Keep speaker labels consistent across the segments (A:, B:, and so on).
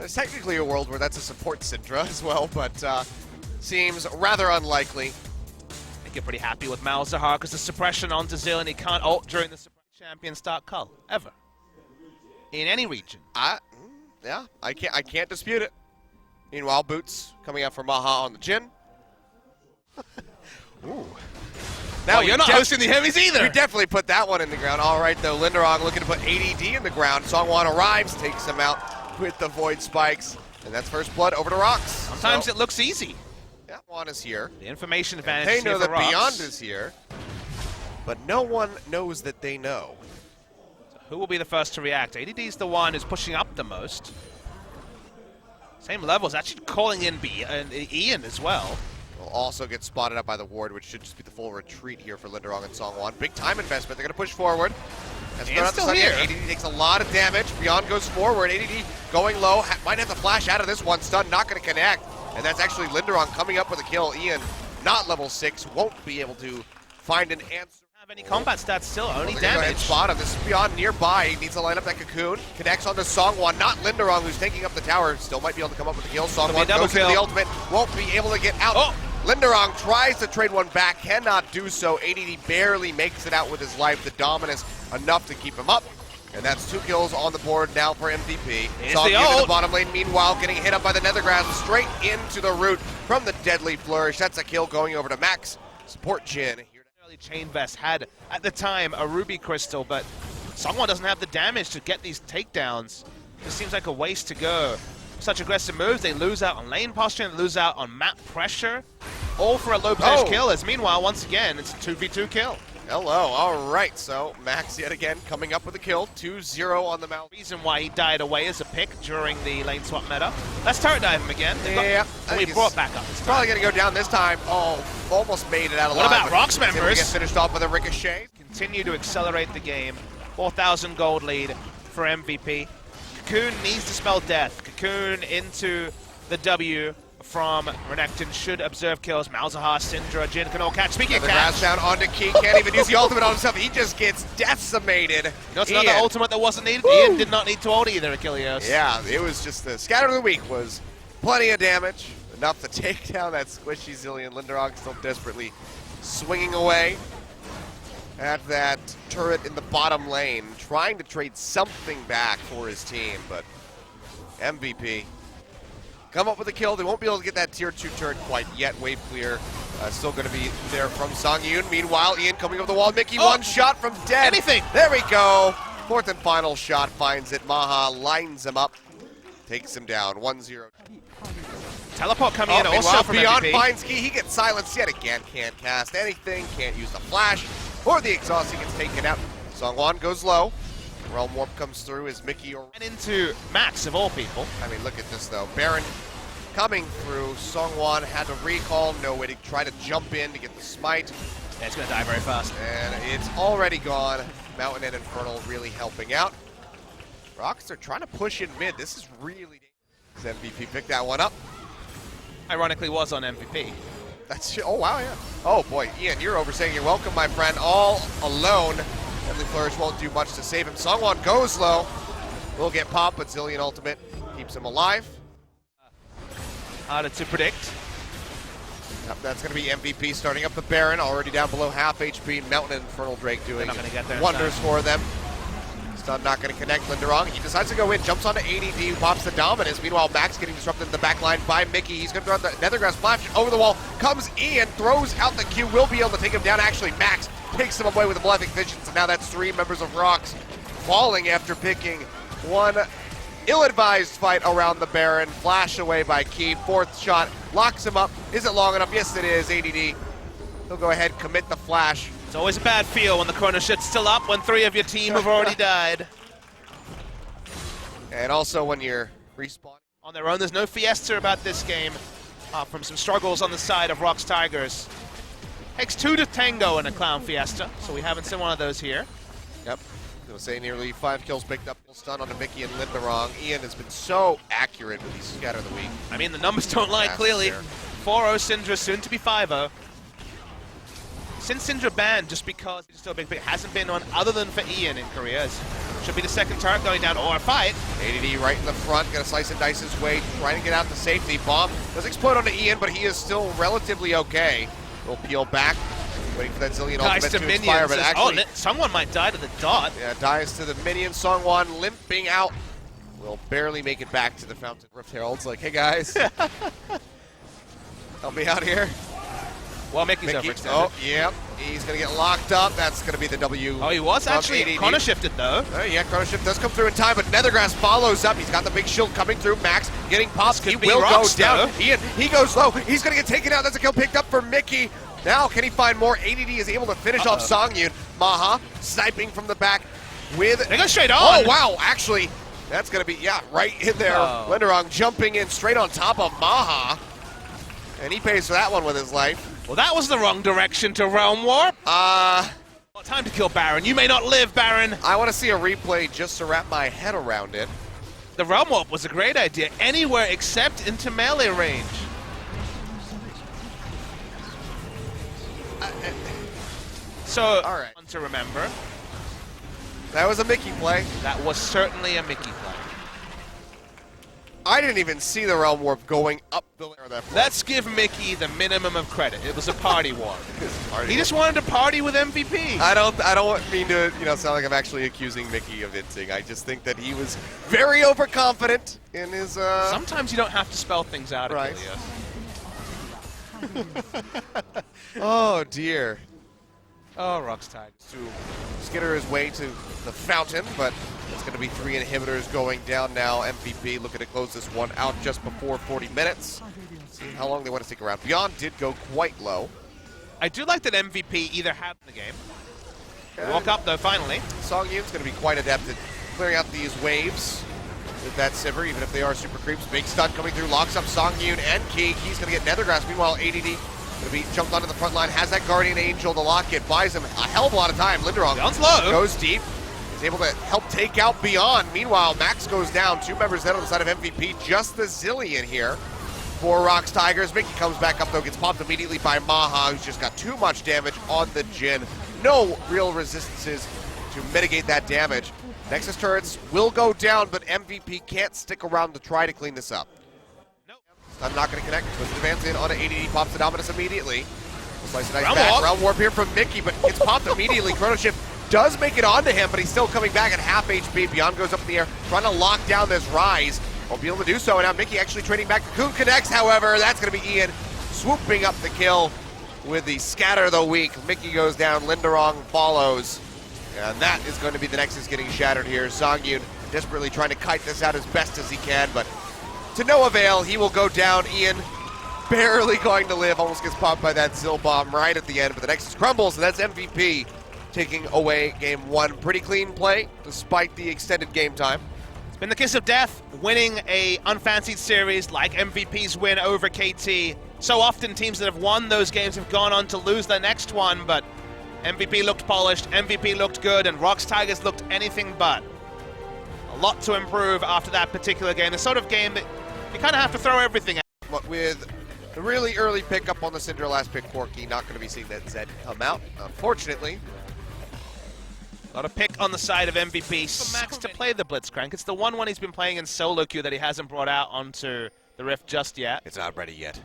A: There's technically a world where that's a support Syndra as well, but seems rather unlikely.
B: I think you're pretty happy with Malzahar because the suppression onto Zill and he can't ult during the champion start cull, ever. In any region.
A: Yeah, I can't dispute it. Meanwhile, Boots coming out for Maha on the chin. Ooh.
B: Now you're not hosting the heavies either.
A: We definitely put that one in the ground. All right, though, Linderong looking to put ADD in the ground. Songwon arrives, takes him out with the Void Spikes, and that's first blood over to ROX.
B: Sometimes it looks easy.
A: Yeah, Juan is here.
B: The information advantage
A: They
B: is here
A: know
B: for
A: that
B: ROX.
A: Beyond is here, but no one knows that they know.
B: So who will be the first to react? ADD is the one who's pushing up the most. Same levels, actually calling in Ian as well.
A: Will also get spotted up by the ward, which should just be the full retreat here for Linderong and Songwon. Big time investment. They're going to push forward.
B: And still here.
A: ADD takes a lot of damage. Beyond goes forward. ADD going low. Might have to flash out of this one. Stun not going to connect. And that's actually Linderong coming up with a kill. Ian, not level 6, won't be able to find an answer.
B: Have any combat stats still, only
A: Go ahead and
B: damage.
A: spot him. This is Beyond nearby. He needs to line up that cocoon. Connects onto Songwon, not Linderong, who's taking up the tower. Still might be able to come up with a kill. Songwon goes into the ultimate. Won't be able to get out.
B: Oh.
A: Linderong tries to trade one back, cannot do so. ADD barely makes it out with his life. The dominance enough to keep him up. And that's 2 kills on the board now for MVP. Songwon in the bottom lane, meanwhile, getting hit up by the Nethergrass straight into the root from the deadly flourish. That's a kill going over to Max. Support Jin.
B: Chain Vest had, at the time, a Ruby Crystal, but Songwon doesn't have the damage to get these takedowns. It seems like a waste to go. Such aggressive moves, they lose out on lane posture, and lose out on map pressure, all for a low percentage kill, as meanwhile, once again, it's a 2v2 kill.
A: Hello, all right, so Max yet again coming up with a kill, 2-0 on the mount.
B: Reason why he died away as a pick during the lane swap meta. Let's turret dive him again. We brought back up.
A: He's probably gonna go down this time. Oh, almost made it out alive.
B: What about ROX members?
A: Get finished off with a ricochet.
B: Continue to accelerate the game. 4,000 gold lead for MVP. Cocoon needs to spell death. Cocoon into the W from Renekton should observe kills. Malzahar, Syndra, Jin can all catch. Speaking of catch,
A: grass down onto Key, can't even use the ultimate on himself. He just gets decimated.
B: You know, it's another ultimate that wasn't needed. Ian did not need to ult either, Achilles.
A: Yeah, it was just the scatter of the week was plenty of damage, enough to take down that squishy Zillion. Linderong still desperately swinging away at that turret in the bottom lane, trying to trade something back for his team, but MVP come up with a kill. They won't be able to get that tier 2 turret quite yet. Wave clear. Still going to be there from Songyun. Meanwhile, Ian coming over the wall. Mickey, one shot from dead.
B: Anything.
A: There we go. Fourth and final shot finds it. Maha lines him up. Takes him down. 1-0.
B: Teleport coming in also from
A: Beyond
B: MVP.
A: finds Key. He gets silenced yet again. Can't cast anything. Can't use the flash or the exhaust. He gets taken out. Songwon goes low. Realm Warp comes through as Mickey
B: And into Max, of all people.
A: I mean, look at this, though. Baron coming through. Songwon had to recall. No way to try to jump in to get the smite.
B: Yeah, it's going to die very fast.
A: And it's already gone. Mountain and Infernal really helping out. ROX are trying to push in mid. This is really dangerous. MVP picked that one up.
B: Ironically was on MVP.
A: That's, oh, wow, yeah. Oh, boy. Ian, you're over saying you're welcome, my friend. All alone. Deadly Flourish won't do much to save him. Songwon goes low. Will get popped, but Zillion ultimate keeps him alive.
B: Harder to predict.
A: Yep, that's going to be MVP starting up the Baron, already down below half HP. Mountain and Infernal Drake doing wonders for them. Stun not going to connect. Linderong, he decides to go in, jumps onto ADD, who pops the Dominus. Meanwhile, Max getting disrupted in the back line by Mickey. He's going to throw the Nethergrass flash over the wall. Comes Ian, throws out the Q, will be able to take him down. Actually, Max takes him away with the Malefic Visions, and now that's 3 members of ROX falling after picking one ill-advised fight around the Baron. Flash away by Key. 4th shot locks him up. Is it long enough? Yes, it is. ADD. He'll go ahead, commit the flash.
B: It's always a bad feel when the corner shit's still up when 3 of your team have already died.
A: And also when you're respawning
B: on their own, there's no fiesta about this game. From some struggles on the side of ROX Tigers. Takes 2 to tango in a clown fiesta, so we haven't seen one of those here.
A: Yep. I was say nearly 5 kills picked up. Stun onto Mickey and Linderong. Ian has been so accurate with these scatter of the week.
B: I mean, the numbers don't lie clearly. 4-0 Syndra, soon to be 5-0. Since Syndra banned, just because it's still a big pick, hasn't been on other than for Ian in Korea. Should Should be the second turret going down, or a fight.
A: ADD right in the front, gonna slice and dice his way, trying to get out to safety. Bomb does explode onto Ian, but he is still relatively okay. We'll peel back, waiting for that Zillion ultimate to expire, but actually...
B: someone might die to the dot.
A: Yeah, dies to the minion. Songwon limping out. Will barely make it back to the fountain. Rift Herald's like, hey guys, help me out here.
B: Well, Mickey's overextended.
A: Oh, yep. He's going to get locked up. That's going to be the W.
B: Oh, he was actually chrono shifted, though.
A: Yeah, chrono shift does come through in time, but Nethergrass follows up. He's got the big shield coming through. Max getting popped. He will go down. Ian, he goes low. He's going to get taken out. That's a kill picked up for Mickey. Now, can he find more? ADD is able to finish off Songyun. Maha sniping from the back with...
B: They go straight on.
A: Oh, wow. Actually, that's going to be, yeah, right in there. Linderong jumping in straight on top of Maha. And he pays for that one with his life.
B: Well, that was the wrong direction to Realm Warp. Time to kill Baron. You may not live, Baron.
A: I want to see a replay just to wrap my head around it.
B: The Realm Warp was a great idea, anywhere except into melee range. So, all right. To remember.
A: That was a Mickey play.
B: That was certainly a Mickey play.
A: I didn't even see the Realm Warp going up the layer of that play.
B: Let's give Mickey the minimum of credit. It was a party warp. He just wanted to party with MVP.
A: I don't mean to, sound like I'm actually accusing Mickey of inting. I just think that he was very overconfident in his
B: Sometimes you don't have to spell things out,
A: right.
B: Oh
A: dear.
B: Oh, ROX Tigers.
A: To skitter his way to the fountain, but it's going to be 3 inhibitors going down now. MVP looking to close this one out just before 40 minutes. See how long they want to stick around. Beyond did go quite low.
B: I do like that MVP either had the game. Walk up though, finally.
A: Songyun's going to be quite adept at clearing out these waves with that Sivir, even if they are super creeps. Big stun coming through, locks up Songyun and Key. He's going to get Nethergrass. Meanwhile, ADD going to be jumped onto the front line, has that Guardian Angel to lock it, buys him a hell of a lot of time. Linderong goes deep, is able to help take out Beyond. Meanwhile, Max goes down, 2 members dead on the side of MVP, just the Zillion here for ROX Tigers. Mickey comes back up though, gets popped immediately by Maha, who's just got too much damage on the Jhin. No real resistances to mitigate that damage. Nexus turrets will go down, but MVP can't stick around to try to clean this up. I'm not going to connect. Twisted advance in onto ADD, pops the Dominus immediately. Slice a nice back. Realm Warp here from Mickey, but gets popped immediately. Chrono Shift does make it onto him, but he's still coming back at half HP. Beyond goes up in the air, trying to lock down this Rise. Won't be able to do so, and now Mickey actually trading back. Cocoon connects, however. That's going to be Ian swooping up the kill with the Scatter the Weak. Mickey goes down, Linderong follows, and that is going to be the Nexus getting shattered here. Songyun desperately trying to kite this out as best as he can, but to no avail. He will go down. Ian barely going to live. Almost gets popped by that Zill bomb right at the end. But the Nexus crumbles, and that's MVP taking away game 1. Pretty clean play, despite the extended game time.
B: It's been the kiss of death, winning a unfancied series like MVP's win over KT. So often teams that have won those games have gone on to lose their next one, but MVP looked polished, MVP looked good, and ROX Tigers looked anything but. A lot to improve after that particular game. The sort of game that you kind of have to throw everything at.
A: But with the really early pickup on the Syndra last pick, Corky not going to be seeing that Zed come out, unfortunately.
B: Got a pick on the side of MVP for Max to play the Blitzcrank. It's the one he's been playing in solo queue that he hasn't brought out onto the Rift just yet.
A: It's not ready yet.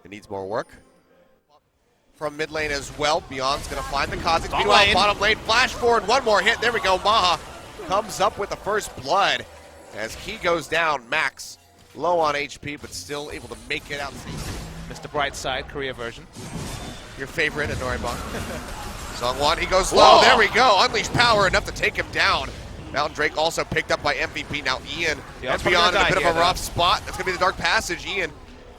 A: It needs more work. From mid lane as well, Beyond's going to find the Kha'Zix. Meanwhile, bottom lane, flash forward, one more hit. There we go, Maha comes up with the first blood as Key goes down. Max low on HP, but still able to make it out.
B: Mr. Brightside, Korea version.
A: Your favorite at Noribong. Songwon, he goes low. There we go. Unleashed power enough to take him down. Mountain Drake also picked up by MVP. Now Ian and Beyond in a bit of a rough spot. That's going to be the Dark Passage. Ian,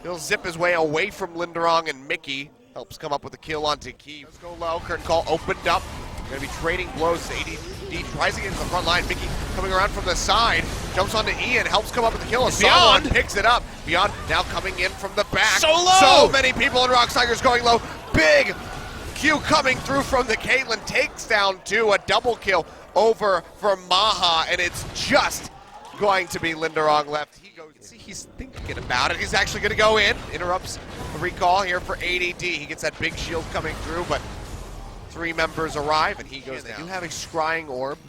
A: he'll zip his way away from Linderong, and Mickey helps come up with a kill onto Key. Let's go low. Curtain Call opened up. Going to be trading blows. ADD tries to get into the front line. Mickey coming around from the side. Jumps onto Ian. Helps come up with the kill. Beyond picks it up. Beyond now coming in from the back.
B: So low!
A: So many people in ROX Tigers going low. Big Q coming through from the Caitlyn. Takes down 2. A double kill over for Maha. And it's just going to be Linderong left. He goes. See, he's thinking about it. He's actually going to go in. Interrupts the recall here for ADD. He gets that big shield coming through, but 3 members arrive, and he goes down. They do have a scrying orb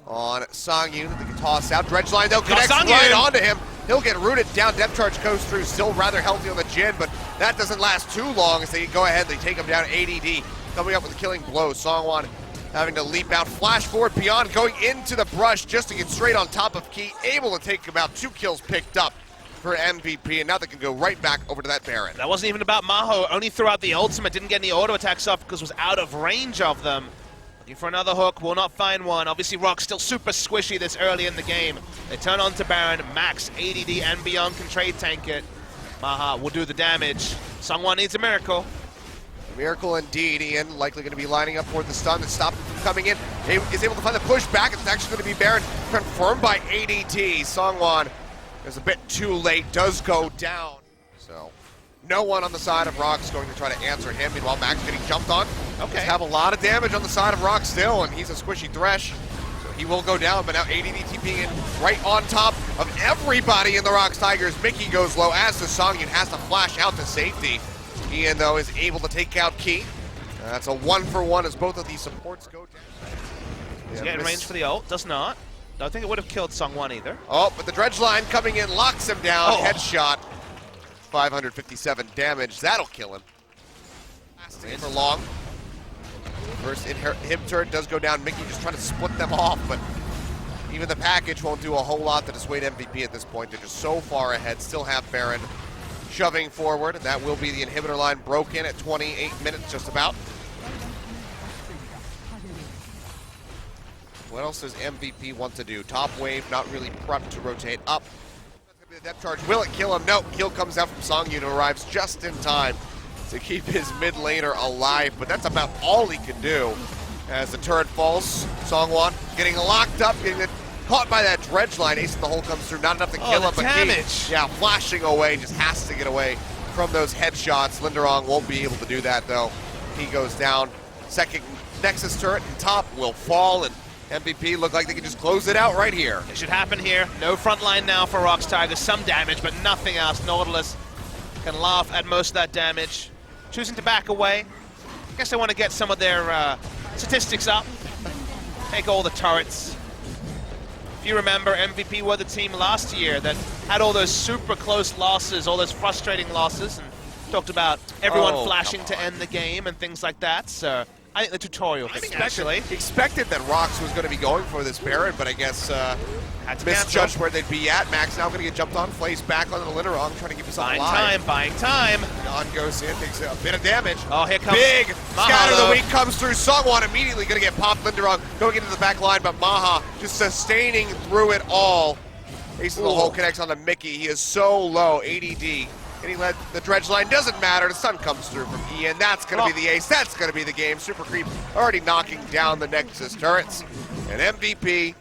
A: on Songyun that they can toss out. Dredgeline though connects
B: Songyun
A: right onto him. He'll get rooted down. Depth charge goes through, still rather healthy on the Jin, but that doesn't last too long as they go ahead, they take him down. ADD coming up with a killing blow. Songwon having to leap out, flash forward beyond, going into the brush just to get straight on top of Key, able to take about 2 kills picked up for MVP, and now they can go right back over to that Baron.
B: That wasn't even about Maho, only threw out the ultimate, didn't get any auto attacks off because was out of range of them. Looking for another hook, will not find one. Obviously ROX still super squishy this early in the game. They turn on to Baron, Max, ADD, and beyond can trade tank it. Maha will do the damage. Songwon needs a miracle.
A: A miracle indeed. Ian likely going to be lining up for the stun to stop him from coming in. He is able to find the push back. It's actually going to be Baron, confirmed by ADT. Songwon is a bit too late, does go down. So no one on the side of ROX going to try to answer him. Meanwhile, Max getting jumped on.
B: Okay.
A: Just have a lot of damage on the side of ROX still, and he's a squishy Thresh. So he will go down, but now ADT TPing in right on top of everybody in the ROX Tigers. Mickey goes low as the Songyun has to flash out to safety. Ian, though, is able to take out Key. That's a 1-for-1 as both of these supports go down.
B: Does he get in range for the ult? Does not. Don't think it would have killed Songwon either.
A: Oh, but the Dredgeline coming in locks him down. Headshot. 557 damage. That'll kill him. For long. First him turret does go down. Mickey just trying to split them off, but even the package won't do a whole lot to dissuade MVP at this point. They're just so far ahead. Still have Baron shoving forward, and that will be the inhibitor line broken at 28 minutes just about. What else does MVP want to do? Top wave, not really prepped to rotate up. That's gonna be the depth charge. Will it kill him? No. Heal comes out from Songyun, who arrives just in time to keep his mid laner alive, but that's about all he can do. As the turret falls, Songwon getting locked up, getting caught by that Dredgeline. Ace in the hole comes through, not enough to kill him, but
B: damage.
A: Yeah, flashing away, just has to get away from those headshots. Linderong won't be able to do that though. He goes down. Second Nexus turret and top will fall, and MVP look like they can just close it out right here.
B: It should happen here. No front line now for ROX Tigers. Some damage, but nothing else. Nautilus can laugh at most of that damage. Choosing to back away. I guess they want to get some of their statistics up. Take all the turrets. If you remember, MVP were the team last year that had all those super close losses, all those frustrating losses, and talked about everyone flashing to end the game and things like that. So I think the tutorial thing, actually.
A: Expected that ROX was going to be going for this Baron, but I guess had to misjudged where they'd be at. Max now going to get jumped on, plays back onto the Linderong, trying to keep himself alive.
B: Buying time.
A: On goes in, takes a bit of damage.
B: Oh, here comes
A: big
B: Maha,
A: scatter of the week comes through. Songwon immediately going to get popped. Linderong going into the back line, but Maha just sustaining through it all. Ace of the hole connects onto Mickey. He is so low. ADD. Getting led, the Dredgeline doesn't matter. The stun comes through from Ian. That's going to be the ace. That's going to be the game. Super Creep already knocking down the Nexus turrets. And MVP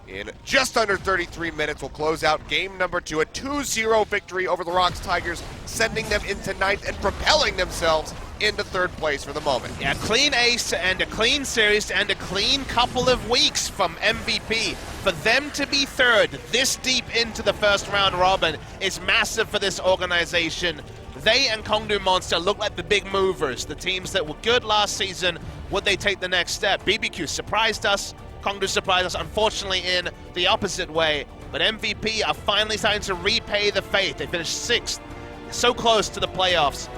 A: in just under 33 minutes will close out game number 2. A 2-0 victory over the ROX Tigers, sending them into 9th and propelling themselves into 3rd place for the moment.
B: Yeah, clean ace to end a clean series to end a clean couple of weeks from MVP. For them to be 3rd this deep into the first round robin is massive for this organization. They and Kongdu Monster look like the big movers, the teams that were good last season. Would they take the next step? BBQ surprised us. Kongdu surprised us, unfortunately, in the opposite way. But MVP are finally starting to repay the faith. They finished 6th, so close to the playoffs.